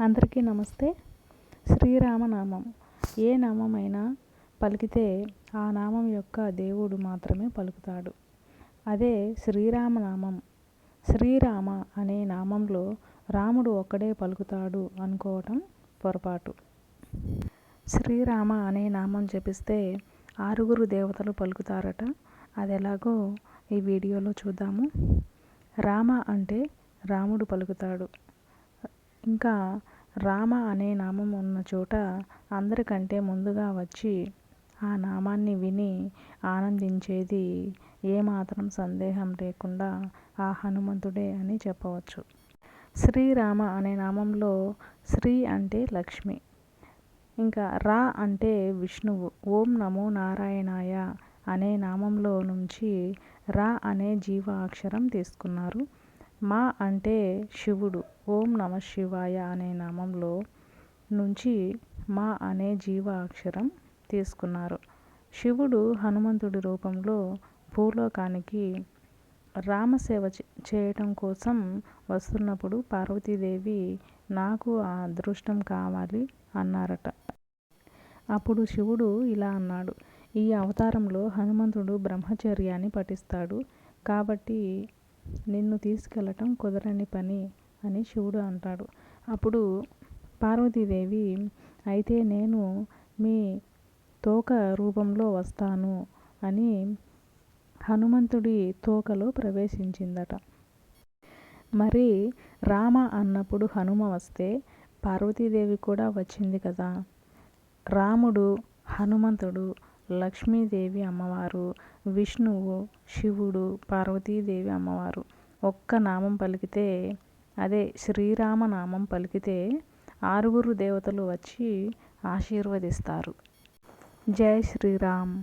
అందరికీ నమస్తే. శ్రీరామనామం ఏ నామమైనా పలికితే ఆ నామం యొక్క దేవుడు మాత్రమే పలుకుతాడు. అదే శ్రీరామనామం. శ్రీరామ అనే నామంలో రాముడు ఒక్కడే పలుకుతాడు అనుకోవటం పొరపాటు. శ్రీరామ అనే నామం జపిస్తే 6 దేవతలు పలుకుతారట. అది ఎలాగో ఈ వీడియోలో చూద్దాము. రామ అంటే రాముడు పలుకుతాడు. ఇంకా రామ అనే నామం ఉన్న చోట అందరికంటే ముందుగా వచ్చి ఆ నామాన్ని విని ఆనందించేది ఏమాత్రం సందేహం లేకుండా ఆ హనుమంతుడే అని చెప్పవచ్చు. శ్రీరామ అనే నామంలో శ్రీ అంటే లక్ష్మి, ఇంకా రా అంటే విష్ణువు. ఓం నమో నారాయణాయ అనే నామంలో నుంచి రా అనే జీవ అక్షరం తీసుకున్నారు. మా అంటే శివుడు. ఓం నమ శివాయ అనే నామంలో నుంచి మా అనే జీవ అక్షరం తీసుకున్నారు. శివుడు హనుమంతుడి రూపంలో భూలోకానికి రామసేవ చేయటం కోసం వస్తున్నప్పుడు పార్వతీదేవి నాకు ఆ అదృష్టం కావాలి అన్నారట. అప్పుడు శివుడు ఇలా అన్నాడు, ఈ అవతారంలో హనుమంతుడు బ్రహ్మచర్యాన్ని పఠిస్తాడు కాబట్టి నిన్ను తీసుకెళ్ళటం కుదరని పని అని శివుడు అంటాడు. అప్పుడు పార్వతీదేవి అయితే నేను మీ తోక రూపంలో వస్తాను అని హనుమంతుడి తోకలో ప్రవేశించిందట. మరి రామ అన్నప్పుడు హనుమ వస్తే పార్వతీదేవి కూడా వచ్చింది కదా. రాముడు, హనుమంతుడు, లక్ష్మీదేవి అమ్మవారు, విష్ణువు, శివుడు, పార్వతీదేవి అమ్మవారు ఒక్క నామం పలికితే, అదే శ్రీరామనామం పలికితే 6 దేవతలు వచ్చి ఆశీర్వదిస్తారు. జై శ్రీరామ్.